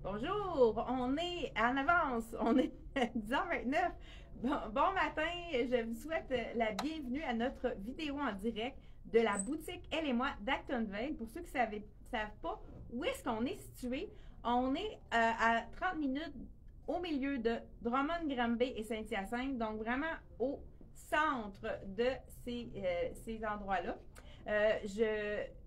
Bonjour, on est en avance, on est à 10h29. Bon matin, je vous souhaite la bienvenue à notre vidéo en direct de la boutique Elle et moi d'Actonville. Pour ceux qui ne savent pas où est-ce qu'on est situé, on est à 30 minutes au milieu de Drummond-Granby et Saint-Hyacinthe, donc vraiment au centre de ces endroits-là.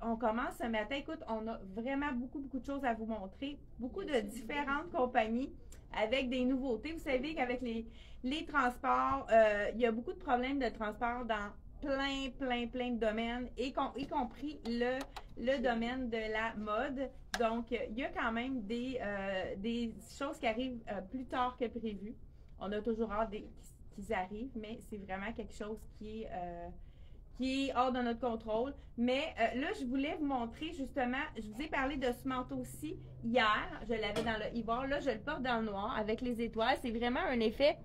On commence ce matin. Écoute, on a vraiment beaucoup de choses à vous montrer. Beaucoup de différentes compagnies avec des nouveautés. Vous savez qu'avec les transports, il y a beaucoup de problèmes de transport dans plein de domaines, y compris le domaine de la mode. Donc, il y a quand même des choses qui arrivent plus tard que prévu. On a toujours hâte qu'ils arrivent, mais c'est vraiment quelque chose qui est hors de notre contrôle. Mais là, je voulais vous montrer justement, je vous ai parlé de ce manteau-ci hier, je l'avais dans le ivoire, là je le porte dans le noir avec les étoiles. C'est vraiment un effet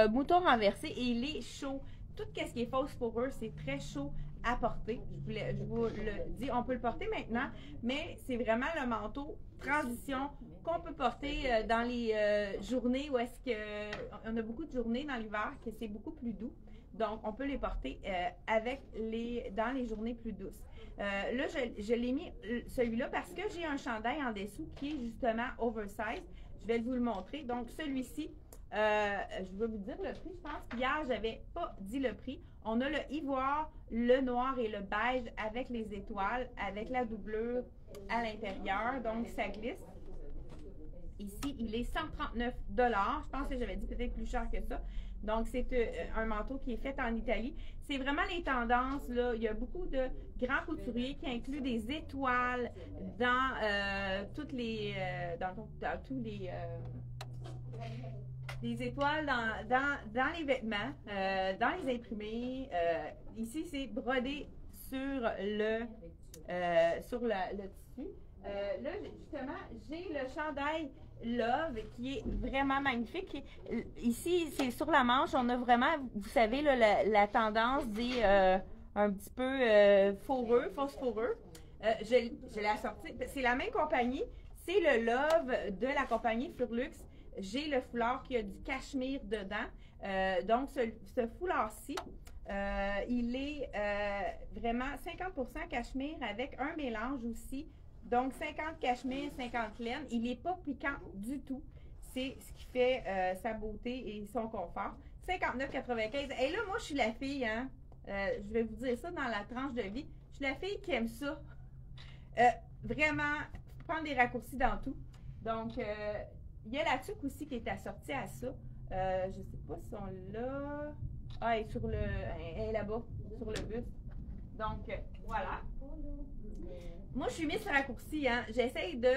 mouton renversé et il est chaud. Tout ce qui est fausse fourrure, c'est très chaud à porter. Je vous le dis, on peut le porter maintenant, mais c'est vraiment le manteau transition qu'on peut porter dans les journées où est-ce qu'on a beaucoup de journées dans l'hiver, que c'est beaucoup plus doux. Donc, on peut les porter dans les journées plus douces. Là, je l'ai mis celui-là parce que j'ai un chandail en dessous qui est justement oversize. Je vais vous le montrer. Donc, celui-ci, je vais vous dire le prix. Je pense qu'hier, je n'avais pas dit le prix. On a le ivoire, le noir et le beige avec les étoiles, avec la doublure à l'intérieur. Donc, ça glisse. Ici, il est 139 $. Je pense que j'avais dit peut-être plus cher que ça. Donc, c'est un manteau qui est fait en Italie. C'est vraiment les tendances, là. Il y a beaucoup de grands couturiers qui incluent des étoiles dans tous les des étoiles dans les vêtements, dans les imprimés. Ici, c'est brodé sur le tissu. Là, justement, j'ai le chandail Love qui est vraiment magnifique. Ici, c'est sur la manche. On a vraiment, vous savez, là, la tendance des un petit peu fausse fourrure. Je l'ai assorti. C'est la même compagnie. C'est le Love de la compagnie Furlux. J'ai le foulard qui a du cachemire dedans. Donc, ce foulard-ci, il est vraiment 50% cachemire avec un mélange aussi. Donc, 50 cachemire, 50 laine. Il n'est pas piquant du tout. C'est ce qui fait sa beauté et son confort. 59,95. Et là, moi, je suis la fille, hein. Je vais vous dire ça dans la tranche de vie. Je suis la fille qui aime ça. Vraiment, prendre des raccourcis dans tout. Donc, il y a la tuque aussi qui est assortie à ça. Je ne sais pas si on l'a. Ah, elle est là-bas, sur le buste. Donc, voilà. Moi, je suis mise sur raccourci. Hein. J'essaye de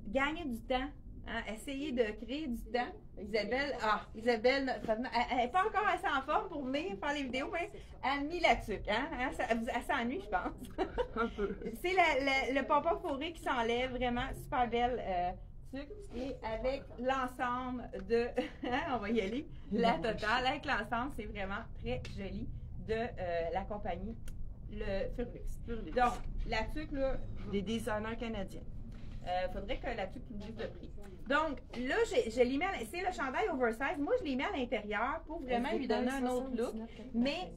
gagner du temps. Hein, essayer de créer du temps. Isabelle, elle n'est pas encore assez en forme pour venir faire les vidéos, mais elle a mis la tuque. Hein? Elle s'ennuie, je pense. Un peu. C'est le pompon fourré qui s'enlève. Vraiment super belle tuque. Et avec l'ensemble de... on va y aller. La totale. Avec l'ensemble, c'est vraiment très joli de la compagnie. Le Furlux. Donc, la tuque, là, des designers canadiens. Faudrait que la tuque nous dise le prix. Donc, là, je l'ai mis c'est le chandail oversize. Moi, je l'ai mis à l'intérieur pour vraiment lui donner un autre look. Mais,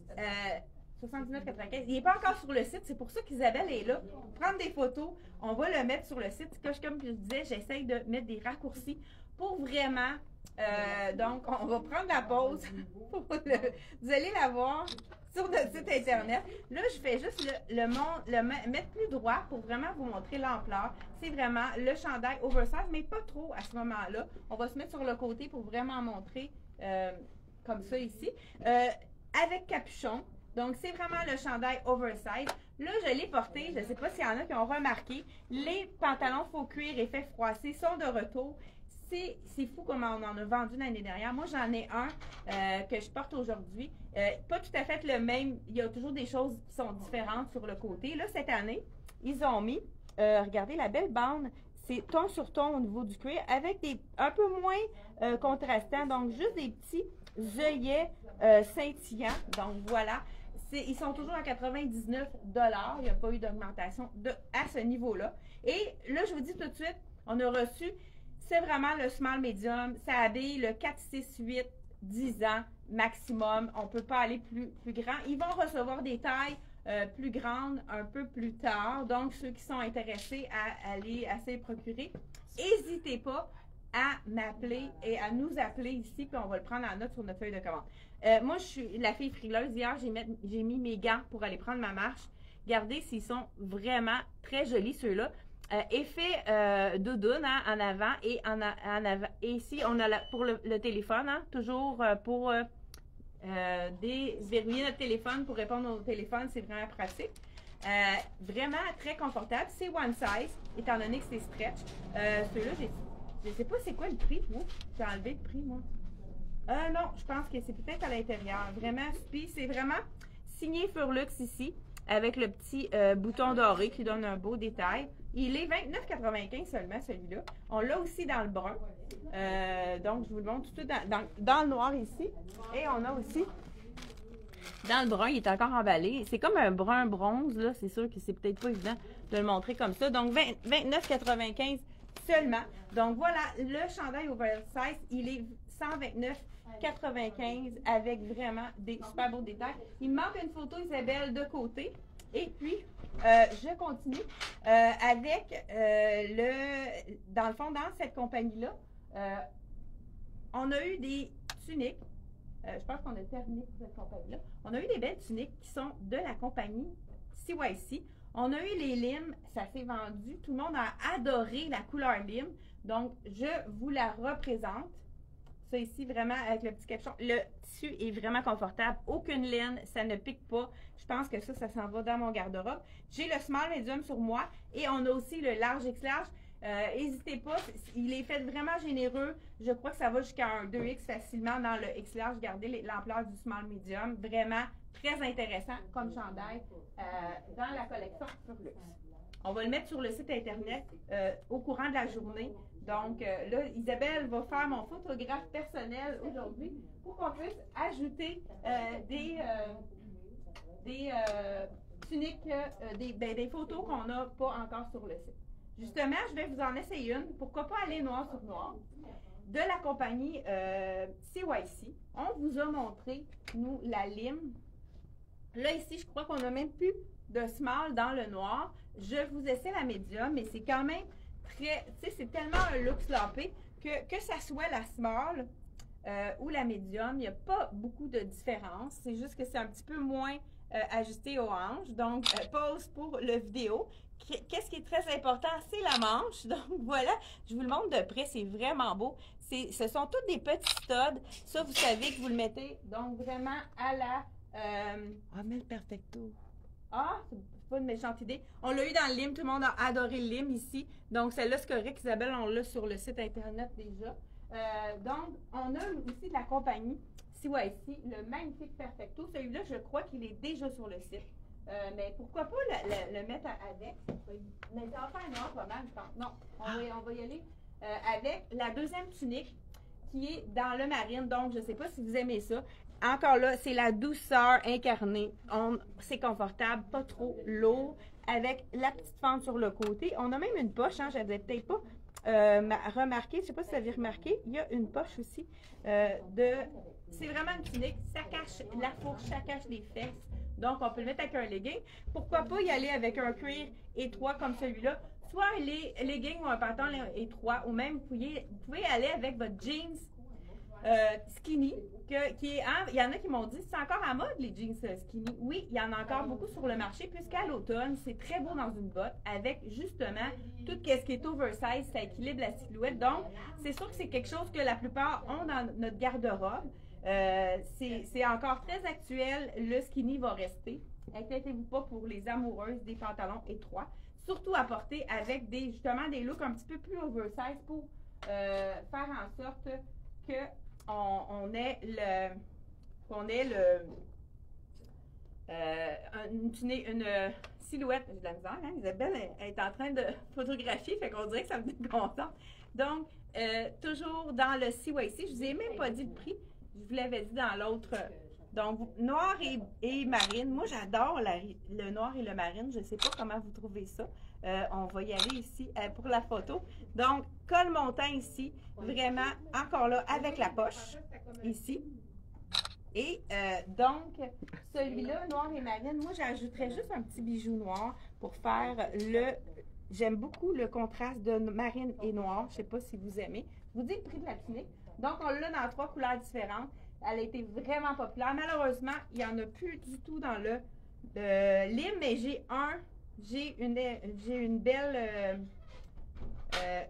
79,95. Il n'est pas encore sur le site. C'est pour ça qu'Isabelle est là. Prendre des photos. On va le mettre sur le site. Comme je disais, j'essaye de mettre des raccourcis pour vraiment... donc, on va prendre la pause. Vous allez la voir sur notre site internet. Là, je fais juste le mettre plus droit pour vraiment vous montrer l'ampleur. C'est vraiment le chandail oversize, mais pas trop à ce moment-là. On va se mettre sur le côté pour vraiment montrer comme ça ici. Avec capuchon. Donc, c'est vraiment le chandail oversize. Là, je l'ai porté. Je ne sais pas s'il y en a qui ont remarqué. Les pantalons faux cuir effet froissé sont de retour. C'est fou comment on en a vendu l'année dernière. Moi, j'en ai un que je porte aujourd'hui. Pas tout à fait le même. Il y a toujours des choses qui sont différentes sur le côté. Là, cette année, ils ont mis, regardez la belle bande, c'est ton sur ton au niveau du cuir avec des un peu moins contrastants. Donc, juste des petits œillets scintillants. Donc, voilà. Ils sont toujours à 99 $. Il n'y a pas eu d'augmentation à ce niveau-là. Et là, je vous dis tout de suite, on a reçu c'est vraiment le small medium. Ça habille le 4, 6, 8, 10 ans maximum. On ne peut pas aller plus grand. Ils vont recevoir des tailles plus grandes un peu plus tard. Donc, ceux qui sont intéressés à aller essayer de procurer, n'hésitez pas à m'appeler et à nous appeler ici, puis on va le prendre en note sur notre feuille de commande. Moi, je suis la fille frileuse. Hier, j'ai mis mes gants pour aller prendre ma marche. Regardez s'ils sont vraiment très jolis, ceux-là. Effet doudoune hein, en avant et en avant. Et ici, on a pour le téléphone, hein, toujours pour déverrouiller notre téléphone pour répondre au téléphone, c'est vraiment pratique. Vraiment très confortable. C'est one size, étant donné que c'est stretch. Ceux-là, je ne sais pas c'est quoi le prix, moi. J'ai enlevé le prix, moi. Non, je pense que c'est peut-être à l'intérieur. Vraiment, puis c'est vraiment signé Furlux ici, avec le petit bouton doré qui donne un beau détail. Il est 29,95 seulement, celui-là. On l'a aussi dans le brun. Donc, je vous le montre tout de suite dans le noir ici. Et on a aussi dans le brun, il est encore emballé. C'est comme un brun bronze, là. C'est sûr que c'est peut-être pas évident de le montrer comme ça. Donc, 29,95 seulement. Donc, voilà, le chandail oversize, il est 129,95 avec vraiment des super beaux détails. Il me manque une photo, Isabelle, de côté. Et puis, je continue avec dans le fond, dans cette compagnie-là, on a eu des tuniques. Je pense qu'on a terminé pour cette compagnie-là. On a eu des belles tuniques qui sont de la compagnie CYC. On a eu les limes, ça s'est vendu. Tout le monde a adoré la couleur lime. Donc, je vous la représente. Ça ici, vraiment, avec le petit capuchon. Le tissu est vraiment confortable. Aucune laine, ça ne pique pas. Je pense que ça s'en va dans mon garde-robe. J'ai le small medium sur moi et on a aussi le large X large. N'hésitez pas, il est fait vraiment généreux. Je crois que ça va jusqu'à un 2X facilement dans le X large. Regardez l'ampleur du small medium. Vraiment très intéressant comme chandail dans la collection Furlux. On va le mettre sur le site internet au courant de la journée. Donc là, Isabelle va faire mon photographe personnel aujourd'hui pour qu'on puisse ajouter des tuniques, des photos qu'on n'a pas encore sur le site. Justement, je vais vous en essayer une. Pourquoi pas aller noir sur noir? De la compagnie CYC. On vous a montré, nous, la lime. Là, ici, je crois qu'on n'a même plus de small dans le noir. Je vous essaie la médium, mais c'est quand même très... Tu sais, c'est tellement un look sloppé que ça soit la small ou la médium, il n'y a pas beaucoup de différence. C'est juste que c'est un petit peu moins ajusté aux hanches. Donc, pause pour le vidéo. Qu'est-ce qui est très important? C'est la manche. Donc, voilà, je vous le montre de près. C'est vraiment beau. Ce sont tous des petits studs. Ça, vous savez que vous le mettez, donc, vraiment à la... mais le perfecto. Ah, c'est pas une méchante idée. On l'a eu dans le lime. Tout le monde a adoré le lime ici. Donc, celle-là, c'est correct, Isabelle. On l'a sur le site Internet déjà. Donc, on a aussi de la compagnie CYC, le magnifique perfecto. Celui-là, je crois qu'il est déjà sur le site. Mais pourquoi pas le mettre avec? Mais ça va faire noir pas mal, je pense. Non, on va y aller avec la deuxième tunique qui est dans le marine. Donc, je ne sais pas si vous aimez ça. Encore là, c'est la douceur incarnée. C'est confortable, pas trop lourd, avec la petite fente sur le côté. On a même une poche, hein, je n'avais peut-être pas remarqué. Je ne sais pas si vous avez remarqué, il y a une poche aussi c'est vraiment une tunique. Ça cache la fourche, ça cache les fesses. Donc, on peut le mettre avec un legging. Pourquoi pas y aller avec un cuir étroit comme celui-là? Soit les leggings ou un pantalon étroit, ou même vous pouvez aller avec votre jeans skinny. Il y en a qui m'ont dit, c'est encore à mode les jeans skinny. Oui, il y en a encore beaucoup sur le marché, puisqu'à l'automne, c'est très beau dans une botte, avec justement tout ce qui est oversize, ça équilibre la silhouette. Donc, c'est sûr que c'est quelque chose que la plupart ont dans notre garde-robe. C'est encore très actuel, le skinny va rester. Inquiétez-vous pas pour les amoureuses des pantalons étroits. Surtout à porter avec justement des looks un petit peu plus oversize pour faire en sorte qu'on ait une silhouette. J'ai de la misère, hein? Isabelle elle est en train de photographier, fait qu'on dirait que ça me déconcentre. Donc, toujours dans le CYC, je vous ai même pas dit le prix. Je vous l'avais dit dans l'autre. Donc, noir et marine. Moi, j'adore le noir et le marine. Je ne sais pas comment vous trouvez ça. On va y aller ici pour la photo. Donc, col montant ici, vraiment, encore là, avec la poche, ici. Et donc, celui-là, noir et marine, moi, j'ajouterais juste un petit bijou noir pour faire le... J'aime beaucoup le contraste de marine et noir. Je ne sais pas si vous aimez. Je vous dis le prix de la tunique. Donc, on l'a dans 3 couleurs différentes. Elle a été vraiment populaire. Malheureusement, il n'y en a plus du tout dans le lime, mais j'ai une belle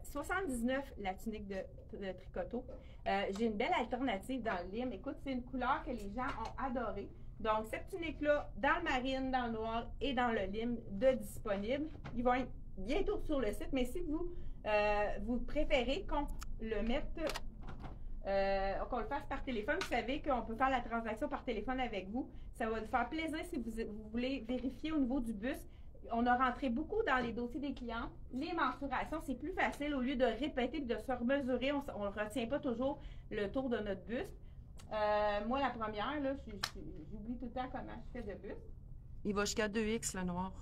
79, la tunique de tricoteau. J'ai une belle alternative dans le lime. Écoute, c'est une couleur que les gens ont adorée. Donc, cette tunique-là, dans le marine, dans le noir et dans le lime, de disponible. Ils vont être bientôt sur le site, mais si vous préférez qu'on le mette, qu'on le fasse par téléphone, vous savez qu'on peut faire la transaction par téléphone avec vous. Ça va nous faire plaisir si vous voulez vérifier au niveau du buste. On a rentré beaucoup dans les dossiers des clients. Les mensurations, c'est plus facile au lieu de répéter et de se remesurer. On ne retient pas toujours le tour de notre buste. Moi, la première, là, j'oublie tout le temps comment je fais de buste. Il va jusqu'à 2X le noir.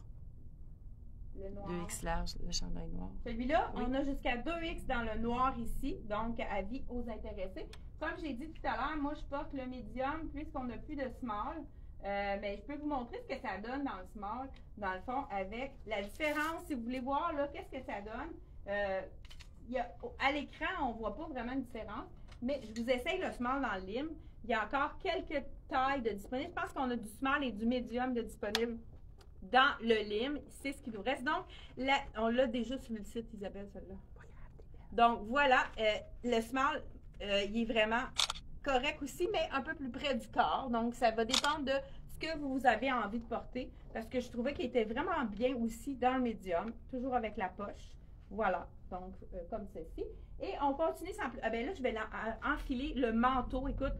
Le noir. 2X large, le chandail noir. Celui-là, oui. On a jusqu'à 2X dans le noir ici, donc avis aux intéressés. Comme j'ai dit tout à l'heure, moi, je porte le médium puisqu'on n'a plus de small. Mais je peux vous montrer ce que ça donne dans le small, dans le fond, avec la différence. Si vous voulez voir, là, qu'est-ce que ça donne? À l'écran, on ne voit pas vraiment de différence, mais je vous essaye le small dans le lime. Il y a encore quelques tailles de disponibles. Je pense qu'on a du small et du médium de disponible dans le lime. C'est ce qui nous reste. Donc, là, on l'a déjà sur le site, Isabelle, celle-là. Donc, voilà, le small, il est vraiment correct aussi, mais un peu plus près du corps. Donc, ça va dépendre de ce que vous avez envie de porter, parce que je trouvais qu'il était vraiment bien aussi dans le médium, toujours avec la poche. Voilà, donc comme ceci. Et on continue sans plus. Ah ben là, je vais enfiler le manteau. Écoute,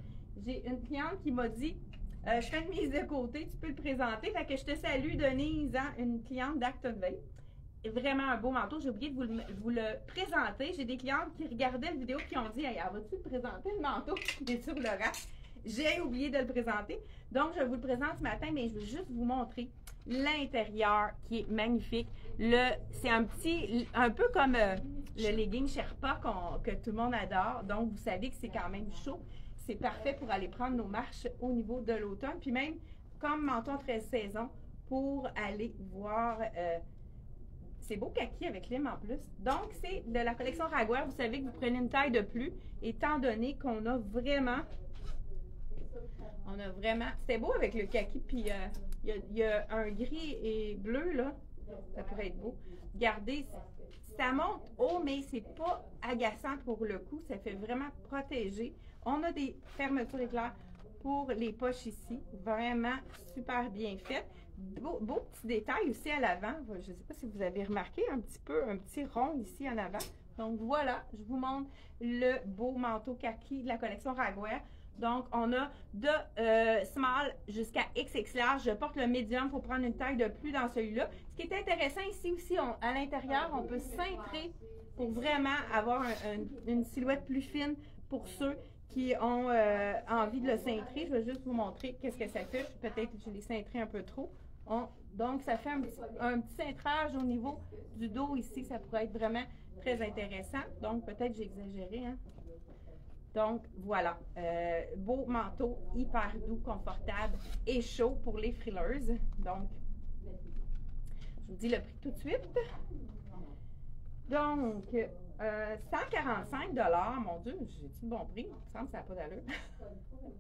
j'ai une cliente qui m'a dit, je fais une mise de côté, tu peux le présenter. Fait que je te salue, Denise, hein, une cliente d'Actonville. Vraiment un beau manteau. J'ai oublié de vous le présenter. J'ai des clientes qui regardaient la vidéo qui ont dit, hey, vas-tu te présenter le manteau qui est sur le rack? J'ai oublié de le présenter. Donc, je vous le présente ce matin, mais je veux juste vous montrer l'intérieur qui est magnifique. C'est un peu comme le legging Sherpa que tout le monde adore. Donc, vous savez que c'est quand même chaud. C'est parfait pour aller prendre nos marches au niveau de l'automne. Puis même, comme manteau 13 saisons, pour aller voir... c'est beau kaki avec lime en plus. Donc, c'est de la collection Raguer. Vous savez que vous prenez une taille de plus, étant donné qu'on a vraiment... C'était beau avec le kaki, puis il y a un gris et bleu, là. Ça pourrait être beau. Regardez, ça monte haut, mais c'est pas agaçant pour le cou. Ça fait vraiment protéger. On a des fermetures éclairs pour les poches ici. Vraiment super bien faites. Beau petit détail aussi à l'avant. Je ne sais pas si vous avez remarqué un petit rond ici en avant. Donc voilà, je vous montre le beau manteau kaki de la collection Raguer. Donc, on a de small jusqu'à XX large. Je porte le médium pour prendre une taille de plus dans celui-là. Ce qui est intéressant ici aussi, à l'intérieur, on peut cintrer pour vraiment avoir une silhouette plus fine pour ceux qui ont envie de le cintrer. Je vais juste vous montrer qu'est-ce que ça fait. Peut-être que je l'ai cintré un peu trop. Donc, ça fait un petit cintrage au niveau du dos ici. Ça pourrait être vraiment très intéressant. Donc, peut-être que j'ai exagéré, hein? Donc, voilà. Beau manteau, hyper doux, confortable et chaud pour les frileuses. Donc, je vous dis le prix tout de suite. Donc, 145 $. Mon Dieu, j'ai-tu le bon prix? Il me semble que ça n'a pas d'allure.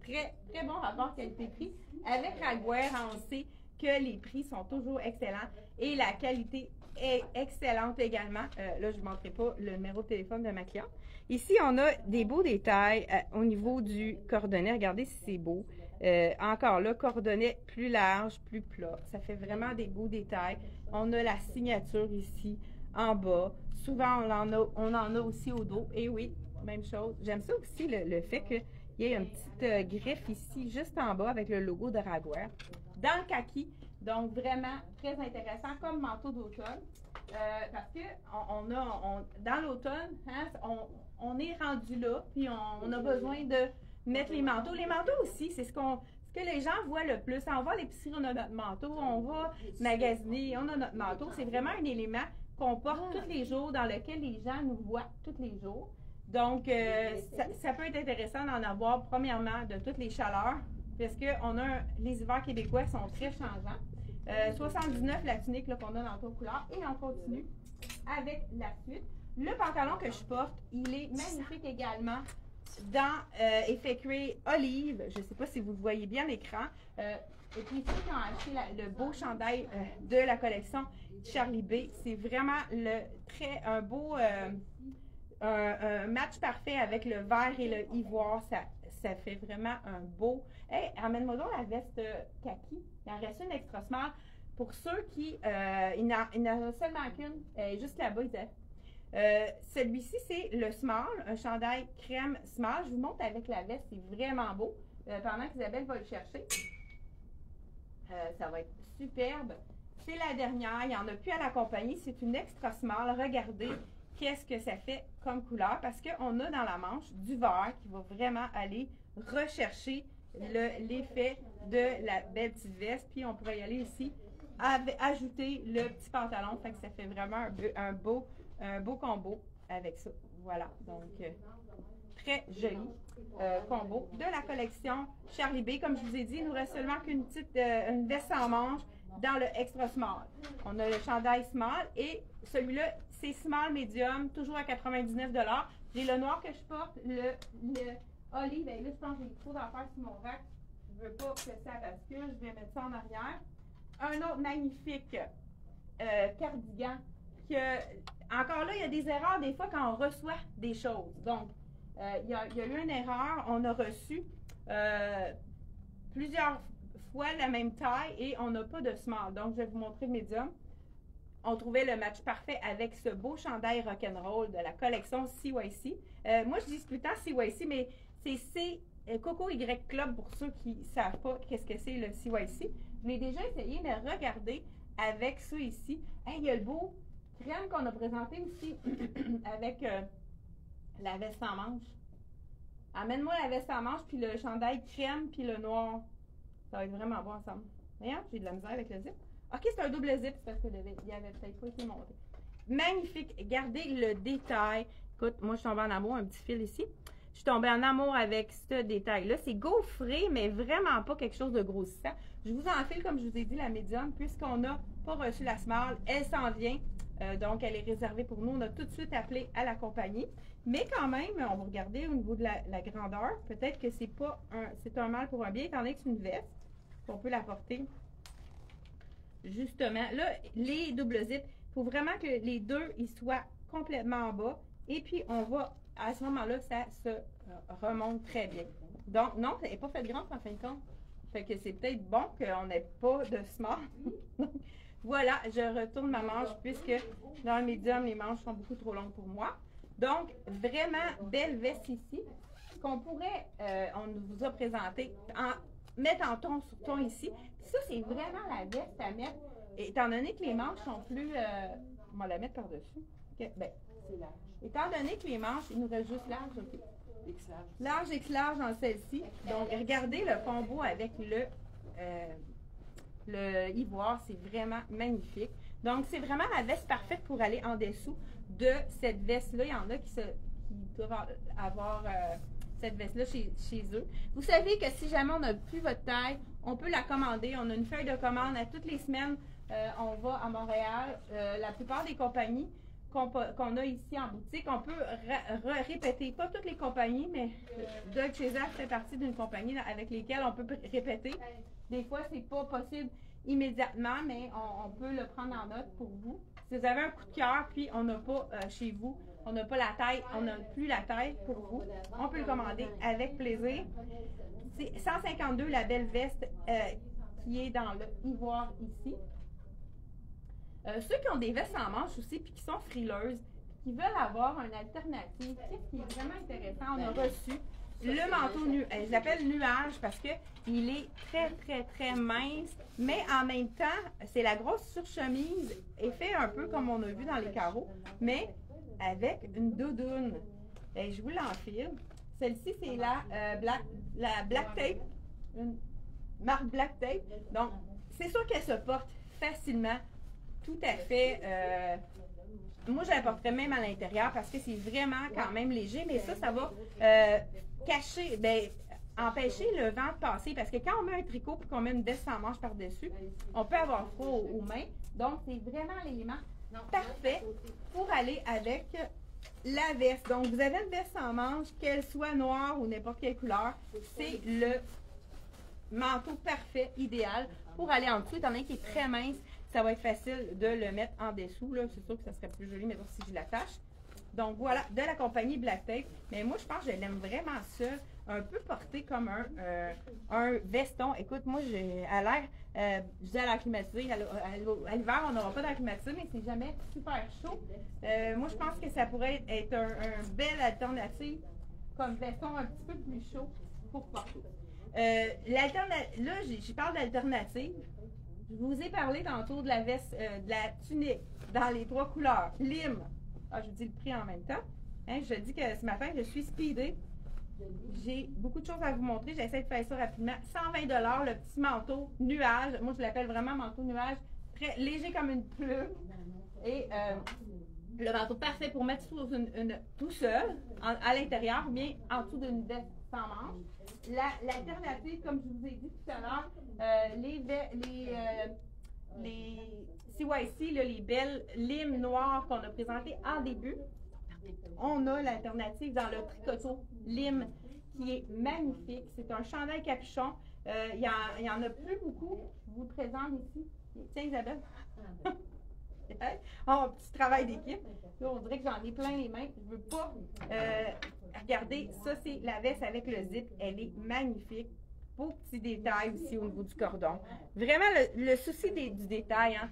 Très, très bon rapport qualité-prix. Avec Raguer, on sait que les prix sont toujours excellents et la qualité est excellente également. Là, je ne vous montrerai pas le numéro de téléphone de ma cliente. Ici, on a des beaux détails au niveau du cordonnet. Regardez si c'est beau. Encore là, cordonnet plus large, plus plat. Ça fait vraiment des beaux détails. On a la signature ici, en bas. Souvent, on en a aussi au dos. Et oui, même chose. J'aime ça aussi, le fait qu'il y ait une petite griffe ici, juste en bas, avec le logo de Raguer. Dans le kaki. Donc, vraiment très intéressant comme manteau d'automne. Parce que dans l'automne, hein, on est rendu là, puis on a besoin de mettre les manteaux. Les manteaux aussi, c'est ce que que les gens voient le plus. On va à l'épicerie, on a notre manteau, on va magasiner, on a notre manteau. C'est vraiment un élément qu'on porte tous les jours, dans lequel les gens nous voient tous les jours. Donc, ça peut être intéressant d'en avoir, premièrement, de toutes les chaleurs, parce que les hivers québécois sont très changeants. 79 la tunique qu'on a dans ton couleur, et on continue avec la suite. Le pantalon que je porte, il est magnifique également dans effet cuir olive. Je ne sais pas si vous le voyez bien à l'écran. Et puis, ceux qui ont acheté le beau chandail de la collection Charlie B, c'est vraiment un beau un match parfait avec le vert et le ivoire. Ça fait vraiment un beau. Hey, amène-moi donc la veste kaki. Il en reste une extra small. Pour ceux qui. Il n'y en a seulement qu'une. Juste là-bas, il était. Celui-ci, c'est le small, un chandail crème small. Je vous montre avec la veste, c'est vraiment beau. Pendant qu'Isabelle va le chercher, ça va être superbe. C'est la dernière, il n'y en a plus à la compagnie, c'est une extra small. Regardez qu'est-ce que ça fait comme couleur, parce qu'on a dans la manche du vert qui va vraiment aller rechercher l'effet de la belle petite veste. Puis on pourrait y aller ici, ajouter le petit pantalon, fait que ça fait vraiment un beau combo avec ça. Voilà, donc très joli combo de la collection Charlie B. Comme je vous ai dit, il nous reste seulement qu'une une veste sans manche dans le extra small. On a le chandail small et celui-là, c'est small medium, toujours à 99 $. J'ai le noir que je porte, le olive. Bien là, je pense que j'ai trop d'affaires sur mon rack. Je ne veux pas que ça bascule. Je vais mettre ça en arrière. Un autre magnifique cardigan que, encore là, il y a des erreurs des fois quand on reçoit des choses. Donc, il y a eu une erreur. On a reçu plusieurs fois la même taille et on n'a pas de small. Donc, je vais vous montrer le médium. On trouvait le match parfait avec ce beau chandail rock'n'roll de la collection CYC. Moi, je dis tout le temps CYC, mais c'est Coco Y Club pour ceux qui ne savent pas qu'est-ce que c'est le CYC. Je l'ai déjà essayé, mais regardez avec ça ici. Hey, il y a le beau crème qu'on a présenté aussi avec la veste en manche. Amène-moi la veste en manche, puis le chandail crème, puis le noir. Ça va être vraiment bon ensemble. D'ailleurs, j'ai de la misère avec le zip. OK, c'est un double zip, parce qu'il n'y avait peut-être pas été monté. Magnifique. Regardez le détail. Écoute, moi, je suis tombée en amour, un petit fil ici. Je suis tombée en amour avec ce détail-là. C'est gaufré, mais vraiment pas quelque chose de grossissant. Je vous enfile, comme je vous ai dit, la médium, puisqu'on n'a pas reçu la small. Elle s'en vient. Donc, elle est réservée pour nous. On a tout de suite appelé à la compagnie. Mais quand même, on va regarder au niveau de la grandeur. Peut-être que c'est un mal pour un bien, étant donné que c'est une veste. On peut la porter. Justement, là, les doubles zips, il faut vraiment que les deux, ils soient complètement en bas. Et puis, on va, à ce moment-là, ça se remonte très bien. Donc, non, ça n'est pas fait grande en fin de compte. Fait que c'est peut-être bon qu'on n'ait pas de small. Voilà, je retourne ma manche puisque dans le médium, les manches sont beaucoup trop longues pour moi. Donc, vraiment belle veste ici qu'on pourrait, on vous a présenté, mettre en ton sur ton ici. Puis ça, c'est vraiment la veste à mettre. Et étant donné que les manches sont plus... on va la mettre par-dessus. Okay, ben, c'est large. Étant donné que les manches, il nous reste juste large, OK. Large et large dans celle-ci. Donc, regardez le combo avec le ivoire. C'est vraiment magnifique. Donc, c'est vraiment la veste parfaite pour aller en dessous de cette veste-là. Il y en a qui doivent avoir cette veste-là chez eux. Vous savez que si jamais on n'a plus votre taille, on peut la commander. On a une feuille de commande à toutes les semaines. On va à Montréal. La plupart des compagnies qu'on a ici en boutique, on peut répéter, pas toutes les compagnies, mais Doug César fait partie d'une compagnie avec lesquelles on peut répéter. Des fois, c'est pas possible immédiatement, mais on peut le prendre en note pour vous. Si vous avez un coup de cœur, puis on n'a pas chez vous, on n'a pas la taille, on n'a plus la taille pour vous, on peut le commander avec plaisir. C'est 152 la belle veste qui est dans le ivoire ici. Ceux qui ont des vestes en manche aussi, puis qui sont frileuses, qui veulent avoir une alternative, qu'est-ce qui est vraiment intéressant, on a reçu le manteau, je l'appelle nuage parce qu'il est très, très, très mince, mais en même temps, c'est la grosse surchemise, et fait un peu comme on a vu dans les carreaux, mais avec une doudoune. Et je vous l'enfile. Celle-ci, c'est la black tape. marque Black Tape. Donc, c'est sûr qu'elle se porte facilement, tout à fait. Moi, je la porterais même à l'intérieur parce que c'est vraiment quand même léger, mais ça va cacher, empêcher le vent de passer parce que quand on met un tricot et qu'on met une veste sans manche par-dessus, on peut avoir froid aux mains. Donc, c'est vraiment l'élément parfait pour aller avec la veste. Donc, vous avez une veste sans manche, qu'elle soit noire ou n'importe quelle couleur, c'est le manteau parfait, idéal pour aller en dessous, étant donné qu'il est très mince. Ça va être facile de le mettre en dessous. C'est sûr que ça serait plus joli, mais si je l'attache. Donc voilà, de la compagnie Black Tape. Mais moi, je pense que je l'aime vraiment ça. Un peu porté comme un veston. Écoute, moi, j'ai à l'air, je dis à l'air climatisé. À l'hiver, on n'aura pas d'air climatisé, mais c'est jamais super chaud. Moi, je pense que ça pourrait être un belle alternative comme veston un petit peu plus chaud pour porter. Là, j'y parle d'alternative. Je vous ai parlé tantôt de la veste, de la tunique dans les 3 couleurs. Lime. Ah, je vous dis le prix en même temps. Hein, je dis que ce matin, je suis speedée. J'ai beaucoup de choses à vous montrer. J'essaie de faire ça rapidement. 120 $, le petit manteau nuage. Moi, je l'appelle vraiment manteau nuage. Très léger comme une plume. Et le manteau parfait pour mettre sous tout seul, à l'intérieur, ou bien en dessous d'une veste sans manche. L'alternative, comme je vous ai dit tout à l'heure, les CYC, là, les belles limes noires qu'on a présentées en début, on a l'alternative dans le tricoteau lime qui est magnifique. C'est un chandail capuchon. Il y en a plus beaucoup. Je vous le présente ici. Tiens, Isabelle. Oh, petit travail d'équipe. Là, on dirait que j'en ai plein les mains. Je ne veux pas. Regardez, ça, c'est la veste avec le zip. Elle est magnifique. Beau petit détail aussi au niveau du cordon. Vraiment, le souci du détail. Hein.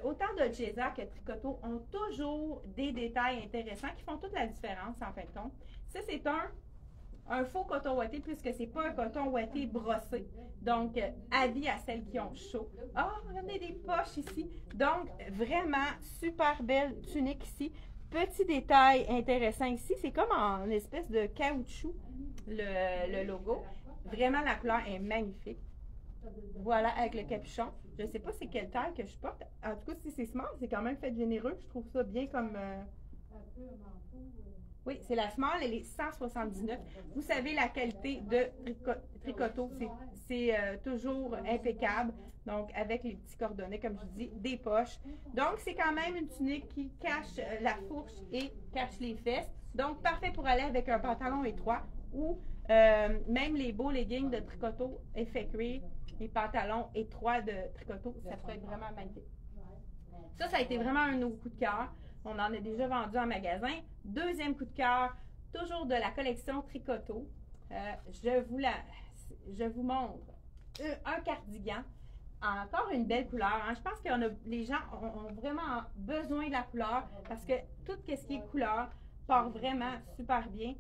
Autant Dolce Vita que Tricoto ont toujours des détails intéressants qui font toute la différence, en fin de compte. Ça, c'est un faux coton ouaté puisque c'est pas un coton ouaté brossé. Donc, avis à celles qui ont chaud. Ah, oh, regardez des poches ici. Donc, vraiment, super belle tunique ici. Petit détail intéressant ici, c'est comme en espèce de caoutchouc, le logo. Vraiment, la couleur est magnifique. Voilà, avec le capuchon. Je ne sais pas c'est quelle taille que je porte. En tout cas, si c'est small, c'est quand même fait généreux. Je trouve ça bien comme... Oui, c'est la small, elle est 179. Vous savez, la qualité de tricoteau, c'est toujours impeccable. Donc, avec les petits cordonnets, comme je dis, des poches. Donc, c'est quand même une tunique qui cache la fourche et cache les fesses. Donc, parfait pour aller avec un pantalon étroit ou même les beaux leggings de tricoteau effet cuir, les pantalons étroits de tricoteau, ça peut être vraiment magnifique. Ça a été vraiment un de nos coups de cœur. On en a déjà vendu en magasin. Deuxième coup de cœur, toujours de la collection Tricoteau. Je vous montre un cardigan. Encore une belle couleur. Hein. Je pense que les gens ont vraiment besoin de la couleur parce que tout ce qui est couleur part vraiment super bien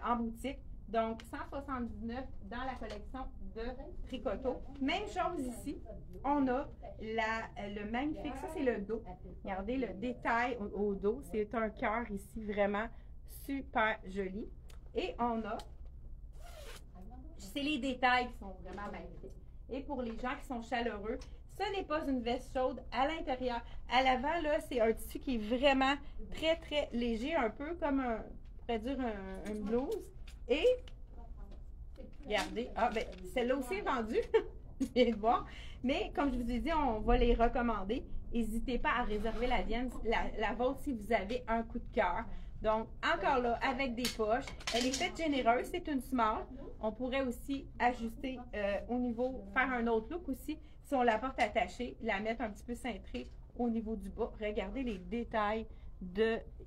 en boutique. Donc, 179 dans la collection de Tricoteau. Même chose ici. On a le magnifique, ça c'est le dos. Regardez le détail au dos. C'est un cœur ici, vraiment super joli. Et on a, c'est les détails qui sont vraiment magnifiques. Et pour les gens qui sont chaleureux, ce n'est pas une veste chaude à l'intérieur. À l'avant, là, c'est un tissu qui est vraiment très, très léger, un peu comme on pourrait dire un blouse. Et, regardez, celle-là aussi est vendue, je viens de voir. Mais, comme je vous ai dit, on va les recommander. N'hésitez pas à réserver la vôtre si vous avez un coup de cœur. Donc, encore là, avec des poches. Elle est faite généreuse, c'est une small. On pourrait aussi ajuster au niveau, faire un autre look aussi. Si on la porte attachée, la mettre un petit peu cintrée au niveau du bas. Regardez les détails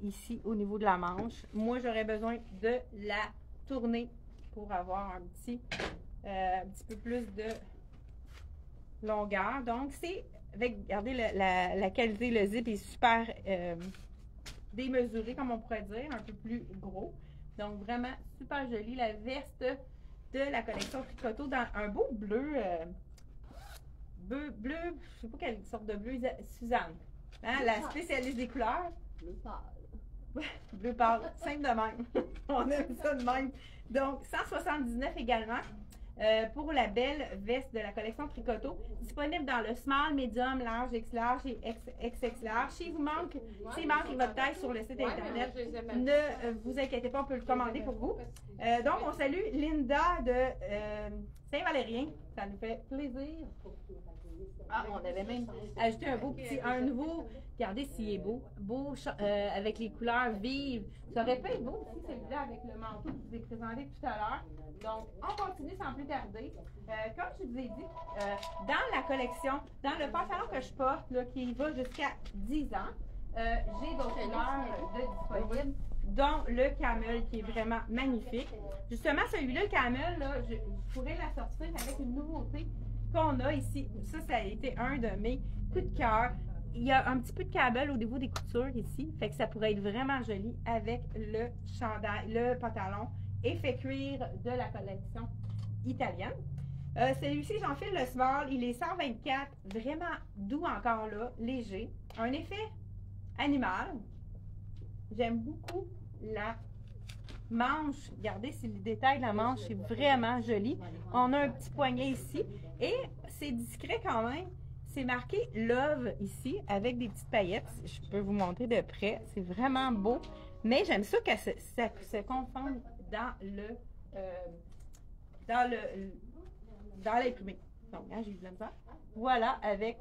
ici au niveau de la manche. Moi, j'aurais besoin de la tourner pour avoir un petit peu plus de longueur. Donc, c'est avec, regardez, la qualité, le zip est super démesuré, comme on pourrait dire, un peu plus gros. Donc, vraiment super joli. La veste de la collection Tricoteau dans un beau bleu, bleu, je ne sais pas quelle sorte de bleu, Suzanne, hein, la spécialiste des couleurs. Bleu pâle. Bleu pâle, simple de même. On aime ça de même. Donc, 179 également. pour la belle veste de la collection Tricoto, disponible dans le small, medium, large, X large et XX large. S'il manque votre taille sur le site internet, ne vous inquiétez pas, on peut le commander pour vous. Donc, on salue Linda de Saint-Valérien. Ça nous fait plaisir. Ah, on avait même ajouté un nouveau, regardez s'il est beau, avec les couleurs vives. Ça aurait pu être beau aussi celui-là avec le manteau que je vous ai présenté tout à l'heure. Donc, on continue sans plus tarder. Comme je vous ai dit, dans la collection, dans le pantalon que je porte, là, qui va jusqu'à 10 ans, j'ai d'autres couleurs de disponibles, dont le camel qui est vraiment magnifique. Justement, celui-là, le camel, là, je pourrais la sortir avec une nouveauté qu'on a ici. Ça a été un de mes coups de cœur. Il y a un petit peu de câble au niveau des coutures ici, fait que ça pourrait être vraiment joli avec le chandail, le pantalon effet cuir de la collection italienne. Celui-ci, j'enfile le small, il est 124, vraiment doux encore là, léger. Un effet animal. J'aime beaucoup la manche. Regardez, si le détail de la manche est vraiment joli. On a un petit poignet ici et c'est discret quand même. C'est marqué Love ici avec des petites paillettes. Je peux vous montrer de près. C'est vraiment beau. Mais j'aime ça que ça se confonde dans l'imprimé. Donc, hein, j'ai eu de la misère. Voilà, avec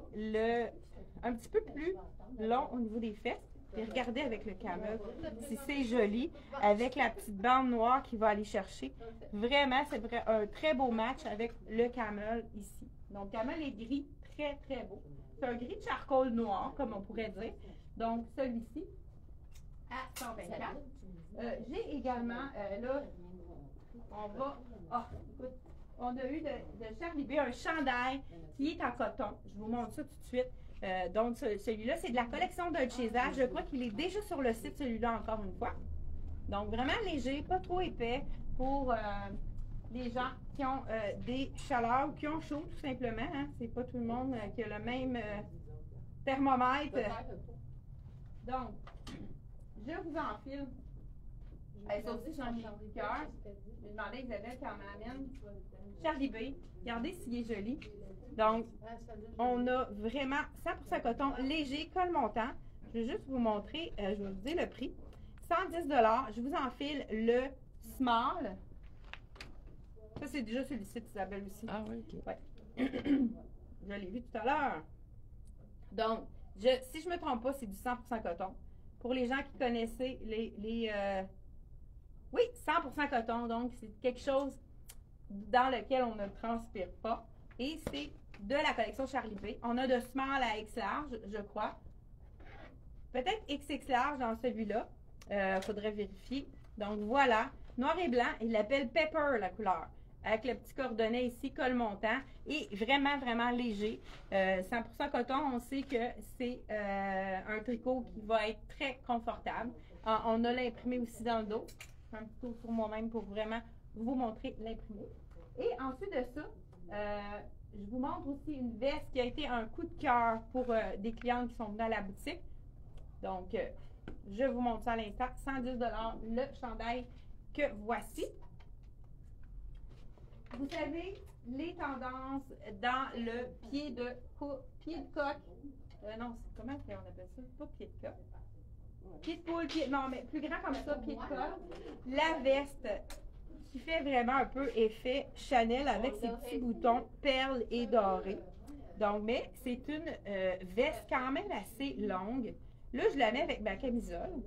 un petit peu plus long au niveau des fesses. Et regardez avec le camel, si c'est joli, avec la petite bande noire qui va aller chercher. Vraiment, c'est un très beau match avec le camel ici. Donc, le camel est gris, très, très beau. C'est un gris de charcoal noir, comme on pourrait dire. Donc, celui-ci, à 124. J'ai également, là, on a eu de Charlie B un chandail qui est en coton. Je vous montre ça tout de suite. Donc, celui-là, c'est de la collection Dolcezza. Je crois qu'il est déjà sur le site, celui-là, encore une fois. Donc, vraiment léger, pas trop épais pour les gens qui ont des chaleurs ou qui ont chaud, tout simplement. Hein. C'est pas tout le monde qui a le même thermomètre. Donc, je vous enfile. Ça aussi, j'en ai du cœur. Je vais demander à Isabelle qu'elle m'amène. Charlie B. Regardez s'il est joli. Donc, on a vraiment 100% coton, léger, col montant. Je vais juste vous montrer, je vais vous dire le prix. 110 $. Je vous enfile le small. Ça, c'est déjà celui-ci d'Isabelle aussi. Ah oui, OK. Ouais. Je l'ai vu tout à l'heure. Donc, si je ne me trompe pas, c'est du 100% coton. Pour les gens qui connaissaient oui, 100% coton. Donc, c'est quelque chose dans lequel on ne transpire pas. Et c'est de la collection Charlie B. On a de small à X large, je crois. Peut-être XX large dans celui-là. Faudrait vérifier. Donc, voilà. Noir et blanc. Il l'appelle Pepper, la couleur. Avec le petit cordonnet ici, col montant. Et vraiment, vraiment léger. 100% coton, on sait que c'est un tricot qui va être très confortable. On a l'imprimé aussi dans le dos. Un petit tour sur moi-même pour vraiment vous montrer l'imprimé. Et ensuite de ça, je vous montre aussi une veste qui a été un coup de cœur pour des clientes qui sont venues à la boutique. Donc, je vous montre ça à l'instant. 110 $, le chandail que voici. Vous savez, les tendances dans le pied de coq. Non, comment on appelle ça? Pas pied de coq. Pied de poule, non, mais plus grand comme ça, pied de coq. La veste qui fait vraiment un peu effet Chanel avec ses petits boutons perles et dorés. Donc, mais c'est une veste quand même assez longue. Là, je la mets avec ma camisole.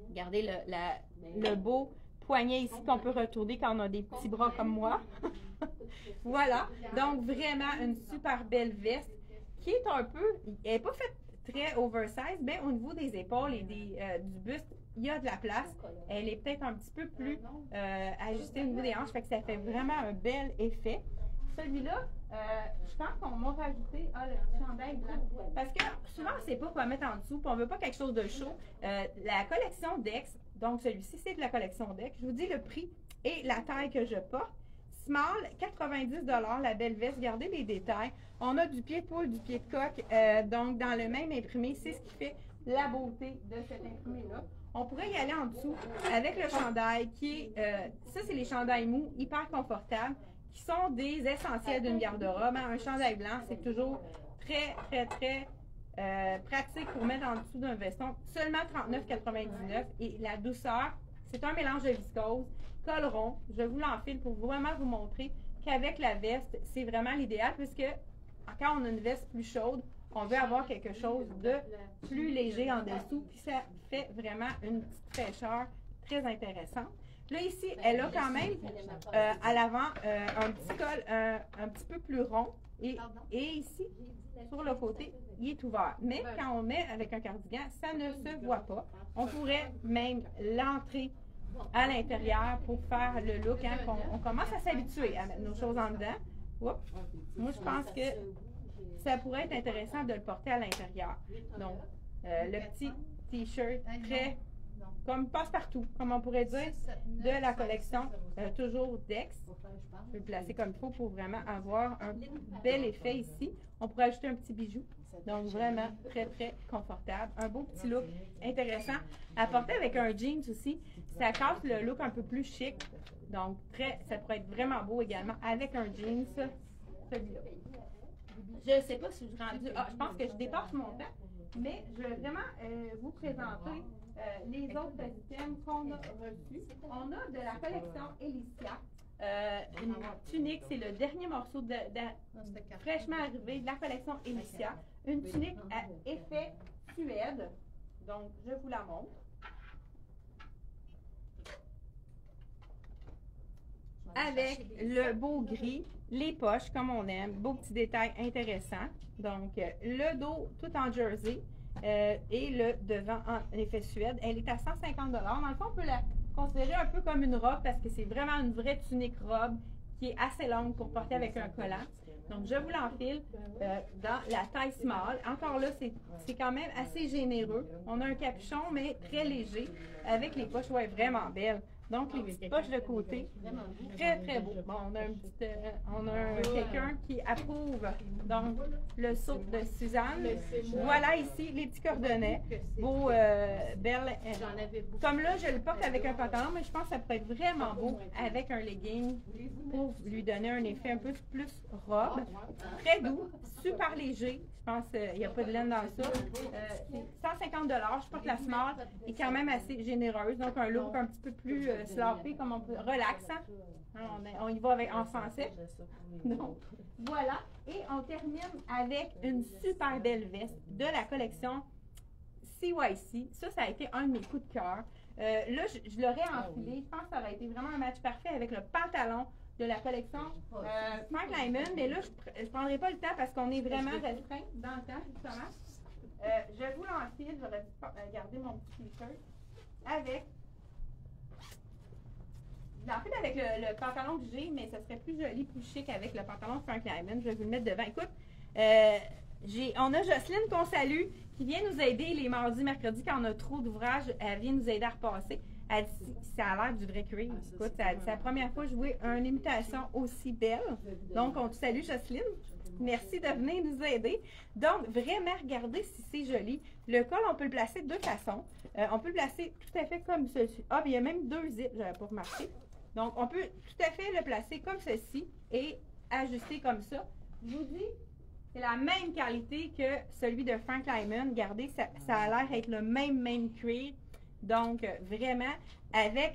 Regardez le beau poignet ici qu'on peut retourner quand on a des petits bras comme moi. Voilà. Donc, vraiment une super belle veste qui est un peu, elle n'est pas faite très oversize, mais au niveau des épaules et du buste, il y a de la place. Elle est peut-être un petit peu plus ajustée au niveau des hanches, fait que ça fait vraiment un bel effet. Celui-là, je pense qu'on m'a rajouté le chandail blanc. Parce que souvent, on ne sait pas quoi mettre en dessous, puis on ne veut pas quelque chose de chaud. La collection Dex, donc celui-ci, c'est de la collection Dex. Je vous dis le prix et la taille que je porte. Small, 90 $, la belle veste. Regardez les détails. On a du pied de poule, du pied de coq. Donc, dans le même imprimé, c'est ce qui fait la beauté de cet imprimé-là. On pourrait y aller en dessous avec le chandail qui est, ça c'est les chandails mous, hyper confortables, qui sont des essentiels d'une garde-robe. Hein. Un chandail blanc, c'est toujours très pratique pour mettre en dessous d'un veston. Seulement 39,99 et la douceur, c'est un mélange de viscose, col rond. Je vous l'enfile pour vraiment vous montrer qu'avec la veste, c'est vraiment l'idéal puisque quand on a une veste plus chaude, on veut avoir quelque chose de plus léger en dessous, puis ça fait vraiment une petite fraîcheur très intéressante. Là, ici, elle a quand même à l'avant un petit col un petit peu plus rond et ici, sur le côté, il est ouvert. Mais quand on met avec un cardigan, ça ne se voit pas. On pourrait même l'entrer à l'intérieur pour faire le look. Hein, on commence à s'habituer à mettre nos choses en dedans. Oups. Moi, je pense que ça pourrait être intéressant de le porter à l'intérieur. Donc, le petit t-shirt très, comme passe-partout, comme on pourrait dire, de la collection, toujours Dex. Je vais le placer comme il faut pour vraiment avoir un bel effet ici. On pourrait ajouter un petit bijou. Donc, vraiment très confortable. Un beau petit look intéressant. À porter avec un jeans aussi, ça casse le look un peu plus chic. Donc, ça pourrait être vraiment beau également avec un jeans, celui-là. Je ne sais pas si je suis rendue. Je pense que je dépasse mon temps, mais je vais vraiment vous présenter les autres items qu'on a reçus. On a de la collection Elicia. Une tunique, c'est le dernier morceau fraîchement arrivé de la collection Elicia. Une tunique à effet suède. Donc, je vous la montre. Avec le beau gris, les poches comme on aime, beau petit détail intéressant. Donc, le dos tout en jersey et le devant en effet suède. Elle est à 150 $. Dans le fond, on peut la considérer un peu comme une robe parce que c'est vraiment une vraie tunique robe qui est assez longue pour porter avec un collant. Donc, je vous l'enfile dans la taille small. Encore là, c'est quand même assez généreux. On a un capuchon, mais très léger, avec les poches vraiment belles. Donc, les petites poches de côté, très beau. Bon, on a quelqu'un qui approuve donc le saut de Suzanne. Voilà ici les petits cordonnets. Beau, belle. Comme là, je le porte avec un pantalon, mais je pense que ça peut être vraiment beau avec un legging pour lui donner un effet un peu plus robe. Très doux, super léger. Je pense qu'il n'y a pas de laine dans ça. 150 $. Je porte la small est quand même assez généreuse. Donc, un look un petit peu plus sloppy, comme on peut, relaxant. On y va en français. Donc, voilà. Et on termine avec une super belle veste de la collection CYC. Ça a été un de mes coups de cœur. Là, je l'aurais enfilé. Je pense que ça aurait été vraiment un match parfait avec le pantalon de la collection Frank Lyman, mais là, je ne prendrai pas le temps parce qu'on est vraiment restreint dans le temps, justement. Je vous l'enfile, j'aurais dû garder mon petit t-shirt avec. Je l'enfile avec le pantalon que j'ai, mais ça serait plus joli, plus chic avec le pantalon de Frank Lyman. Je vais vous le mettre devant. Écoute, on a Jocelyne qu'on salue, qui vient nous aider les mardis, mercredis, quand on a trop d'ouvrages. Elle vient nous aider à repasser. Elle dit, ça a l'air du vrai cuir. Écoute, c'est la première fois que je vois une imitation aussi belle. Donc, on te salue, Jocelyne. Merci de venir nous aider. Donc, vraiment, regardez si c'est joli. Le col, on peut le placer de deux façons. On peut le placer tout à fait comme ceci. Ah, mais il y a même deux zips, j'avais pas remarqué. Donc, on peut tout à fait le placer comme ceci et ajuster comme ça. Je vous dis, c'est la même qualité que celui de Frank Lyman. Regardez, ça a l'air d'être le même cuir. Donc, vraiment,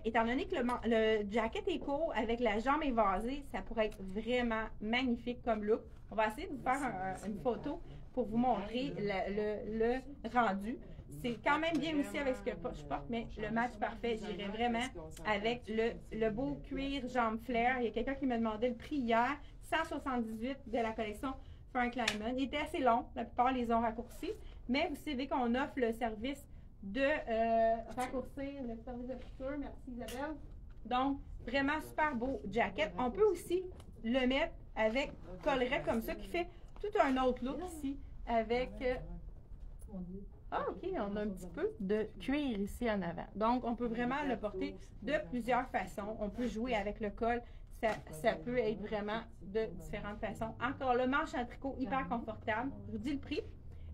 étant donné que le jacket est court, avec la jambe évasée, ça pourrait être vraiment magnifique comme look. On va essayer de vous faire une photo pour vous montrer le rendu. C'est quand même bien aussi avec ce que je porte, mais le match parfait, j'irais vraiment avec le beau cuir jambe flair. Il y a quelqu'un qui m'a demandé le prix hier, 178 de la collection Frank Lyman. Il était assez long, la plupart les ont raccourcis, mais vous savez qu'on offre le service de raccourcir le service de couture. Merci Isabelle. Donc, vraiment super beau jacket. On peut aussi le mettre avec collerette comme ça qui fait tout un autre look ici avec... OK, on a un petit peu de cuir ici en avant. Donc, on peut vraiment le porter de plusieurs façons. On peut jouer avec le col. Ça peut être vraiment de différentes façons. Encore le manche en tricot hyper confortable. Je vous dis le prix.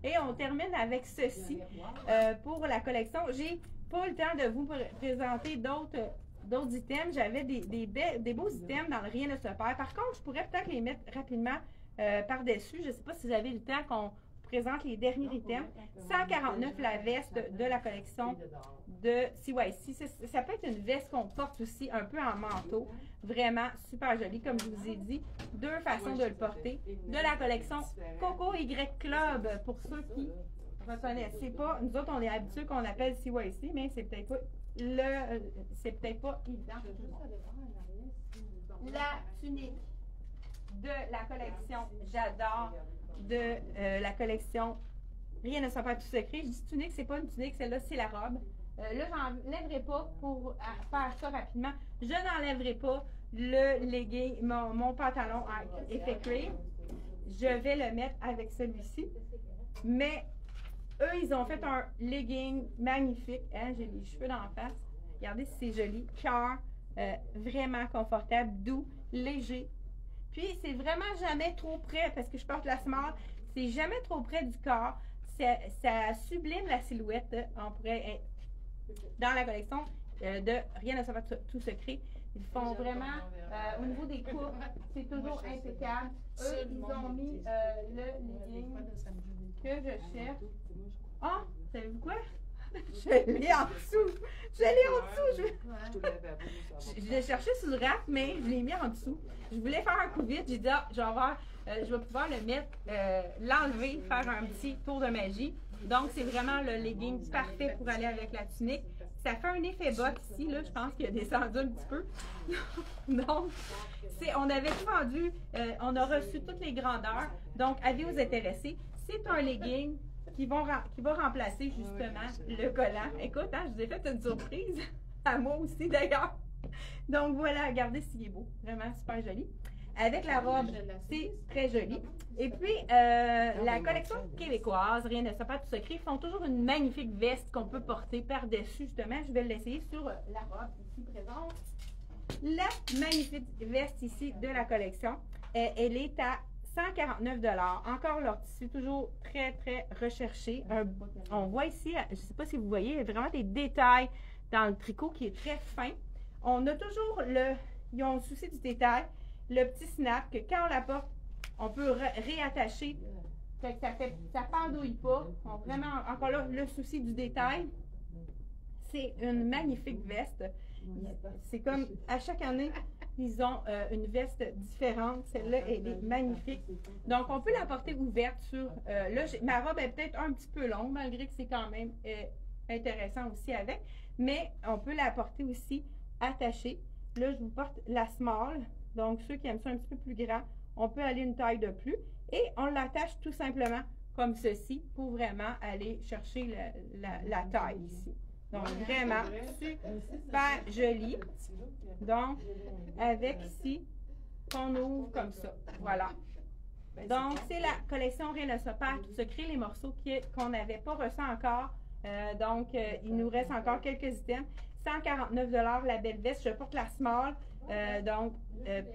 Et on termine avec ceci pour la collection. J'ai pas le temps de vous présenter d'autres items. J'avais des beaux items dans le Rien ne se perd. Par contre, je pourrais peut-être les mettre rapidement par-dessus. Je ne sais pas si vous avez le temps qu'on présente les derniers items. 149 la veste de la collection de CYC. Ça peut être une veste qu'on porte aussi un peu en manteau. Vraiment super jolie, comme je vous ai dit. Deux façons de le porter. De la collection Coco Y Club, pour ceux qui reconnaissent. C'est pas, nous autres, on est habitués qu'on appelle CYC, mais c'est peut-être pas évident. La tunique de la collection J'adore, de la collection Rien ne s'en perd tout secret. Je dis tunique, c'est pas une tunique, celle-là, c'est la robe. Là, j'enlèverai pas pour faire ça rapidement. Je n'enlèverai pas le legging, mon pantalon à effet cuir. Je vais le mettre avec celui-ci. Mais eux, ils ont fait un legging magnifique. Hein? J'ai les cheveux dans la face. Regardez si c'est joli. Cœur, vraiment confortable, doux, léger. Puis, c'est vraiment jamais trop près, parce que je porte la small, c'est jamais trop près du corps. Ça sublime la silhouette. On pourrait être dans la collection de Rien ne s'en tout secret. Ils font vraiment, au niveau des coupes, c'est toujours impeccable. Eux, ils ont mis le legging que je cherche. Ah, savez-vous quoi? Je l'ai en dessous. Je l'ai en dessous. Je l'ai cherché sous le rack, mais je l'ai mis en dessous. Je voulais faire un coup vite. J'ai dit, ah, je vais pouvoir le mettre, l'enlever, faire un petit tour de magie. Donc, c'est vraiment le legging parfait pour aller avec la tunique. Ça fait un effet botte ici, là, je pense qu'il a descendu un petit peu. Donc, on avait tout vendu, on a reçu toutes les grandeurs. Donc, avis aux intéressés. C'est un legging qui va remplacer justement le collant. Écoute, hein, je vous ai fait une surprise, à moi aussi d'ailleurs. Donc voilà, regardez s'il est beau, vraiment super joli. Avec la robe, c'est très joli. Et puis, la collection québécoise, Rien ne se perd tout secret, font toujours une magnifique veste qu'on peut porter par-dessus, justement. Je vais l'essayer sur la robe ici présente. La magnifique veste ici de la collection, elle est à 149 $. Encore leur tissu, toujours très, très recherché. On voit ici, je ne sais pas si vous voyez, il y a vraiment des détails dans le tricot qui est très fin. On a toujours ils ont le souci du détail, le petit snap que quand on la porte, on peut réattacher. Fait que ça pendouille pas. Vraiment, encore là, le souci du détail. C'est une magnifique veste. C'est comme à chaque année, ils ont une veste différente. Celle-là, elle est magnifique. Donc, on peut la porter ouverte sur... là, ma robe est peut-être un petit peu longue, malgré que c'est quand même intéressant aussi avec. Mais on peut la porter aussi attachée. Là, je vous porte la small. Donc, ceux qui aiment ça un petit peu plus grand, on peut aller une taille de plus. Et on l'attache tout simplement comme ceci pour vraiment aller chercher la taille ici. Donc, vraiment super joli. Donc, avec ici, qu'on ouvre comme ça. Voilà. Donc, c'est la collection Rien ne se perd tout secret, les morceaux qu'on n'avait pas reçus encore. Donc, il nous reste encore quelques items. 149 $ la belle veste. Je porte la small. Donc,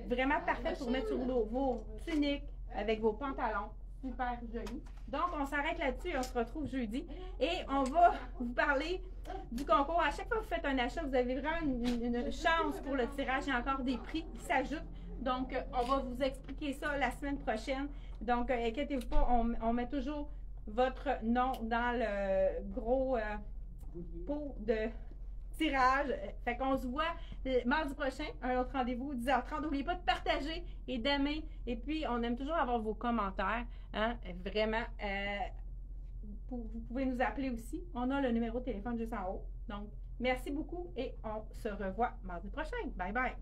vraiment parfait pour mettre sur vos tuniques avec vos pantalons. Super joli. Donc, on s'arrête là-dessus et on se retrouve jeudi. Et on va vous parler du concours. À chaque fois que vous faites un achat, vous avez vraiment une chance pour le tirage. Il y a encore des prix qui s'ajoutent. Donc, on va vous expliquer ça la semaine prochaine. Donc, inquiétez-vous pas, on met toujours votre nom dans le gros pot de tirage. Fait qu'on se voit mardi prochain, un autre rendez-vous, 10h30. N'oubliez pas de partager et d'aimer. Et puis, on aime toujours avoir vos commentaires. Hein? Vraiment, vous pouvez nous appeler aussi. On a le numéro de téléphone juste en haut. Donc, merci beaucoup et on se revoit mardi prochain. Bye bye!